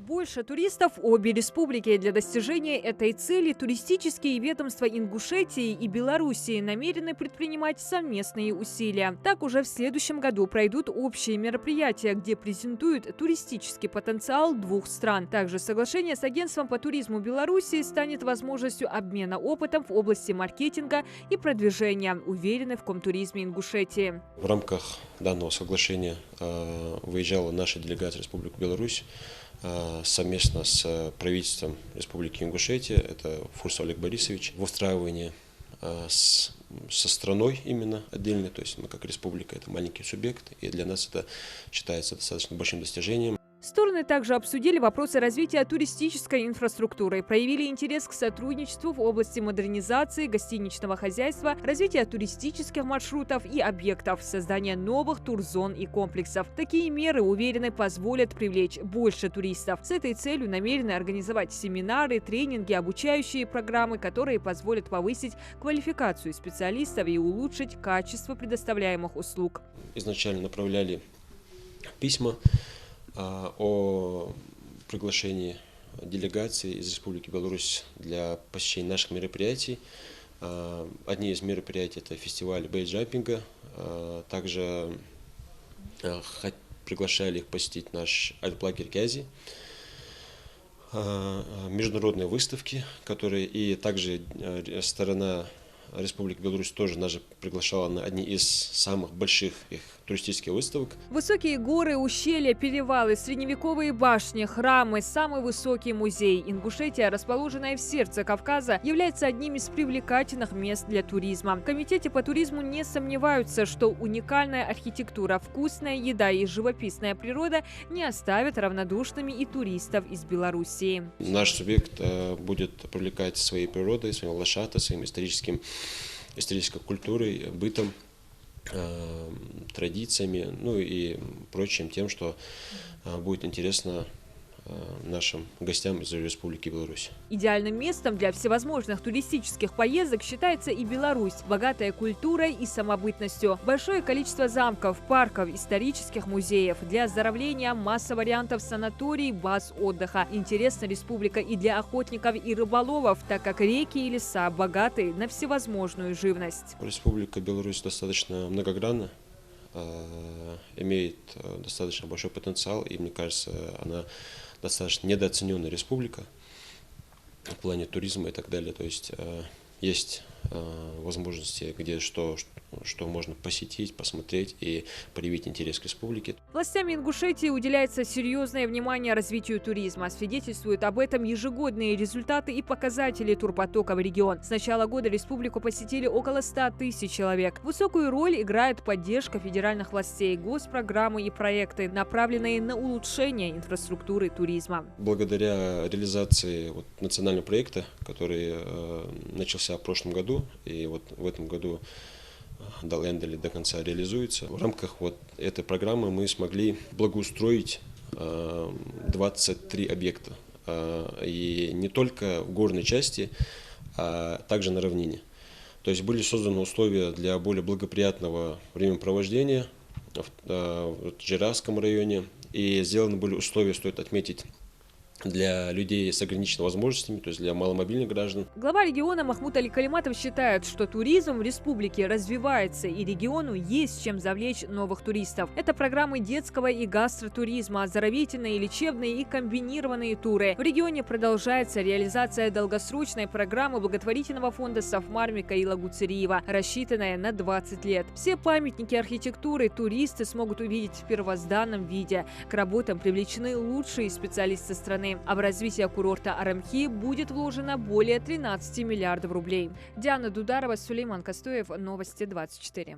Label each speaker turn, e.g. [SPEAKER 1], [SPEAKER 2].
[SPEAKER 1] Больше туристов – обе республики. Для достижения этой цели туристические ведомства Ингушетии и Белоруссии намерены предпринимать совместные усилия. Так, уже в следующем году пройдут общие мероприятия, где презентуют туристический потенциал двух стран. Также соглашение с Агентством по туризму Белоруссии станет возможностью обмена опытом в области маркетинга и продвижения, уверены в Комтуризме Ингушетии.
[SPEAKER 2] В рамках данного соглашения выезжала наша делегация Республики Беларусь совместно с правительством Республики Ингушетия, это Фурсов Олег Борисович, в устраивании со страной именно отдельно, то есть мы как республика это маленький субъект, и для нас это считается достаточно большим достижением.
[SPEAKER 1] Стороны также обсудили вопросы развития туристической инфраструктуры, проявили интерес к сотрудничеству в области модернизации гостиничного хозяйства, развития туристических маршрутов и объектов, создания новых турзон и комплексов. Такие меры, уверены, позволят привлечь больше туристов. С этой целью намерены организовать семинары, тренинги, обучающие программы, которые позволят повысить квалификацию специалистов и улучшить качество предоставляемых услуг.
[SPEAKER 2] Изначально направляли письма о приглашении делегации из Республики Беларусь для посещения наших мероприятий. Одни из мероприятий – это фестиваль бейджампинга. Также приглашали их посетить наш альплагерь Кязи, международные выставки, которые и также сторона Республика Беларусь тоже нас приглашала на одни из самых больших их туристических выставок.
[SPEAKER 1] Высокие горы, ущелья, перевалы, средневековые башни, храмы, самый высокий музей. Ингушетия, расположенная в сердце Кавказа, является одним из привлекательных мест для туризма. В Комитете по туризму не сомневаются, что уникальная архитектура, вкусная еда и живописная природа не оставят равнодушными и туристов из Белоруссии.
[SPEAKER 2] Наш субъект будет привлекать своей природой, своим ландшафтом, своим исторической культурой, бытом, традициями, ну и прочим тем, что будет интересно нашим гостям из Республики Беларусь.
[SPEAKER 1] Идеальным местом для всевозможных туристических поездок считается и Беларусь, богатая культурой и самобытностью. Большое количество замков, парков, исторических музеев. Для оздоровления масса вариантов санаторий, баз отдыха. Интересна республика и для охотников и рыболовов, так как реки и леса богаты на всевозможную живность.
[SPEAKER 2] Республика Беларусь достаточно многогранна, имеет достаточно большой потенциал, и мне кажется, она достаточно недооцененная республика в плане туризма и так далее. То есть есть возможности, где что можно посетить, посмотреть и проявить интерес к республике.
[SPEAKER 1] Властями Ингушетии уделяется серьезное внимание развитию туризма. Свидетельствуют об этом ежегодные результаты и показатели турпотока в регион. С начала года республику посетили около 100 тысяч человек. Высокую роль играет поддержка федеральных властей, госпрограммы и проекты, направленные на улучшение инфраструктуры туризма.
[SPEAKER 2] Благодаря реализации национального проекта, который начался в прошлом году, и в этом году до конца реализуется. В рамках этой программы мы смогли благоустроить 23 объекта. И не только в горной части, а также на равнине. То есть были созданы условия для более благоприятного времяпровождения в Жиравском районе. И сделаны были условия, стоит отметить, для людей с ограниченными возможностями, то есть для маломобильных граждан.
[SPEAKER 1] Глава региона Махмуд Али Калиматов считает, что туризм в республике развивается и региону есть чем завлечь новых туристов. Это программы детского и гастротуризма, оздоровительные, лечебные и комбинированные туры. В регионе продолжается реализация долгосрочной программы благотворительного фонда Сафмар Микаила Гуцериева, рассчитанная на 20 лет. Все памятники архитектуры туристы смогут увидеть в первозданном виде. К работам привлечены лучшие специалисты страны. А в развитие курорта Арамхи будет вложено более 13 миллиардов рублей. Диана Дударова, Сулейман Костоев, Новости 24.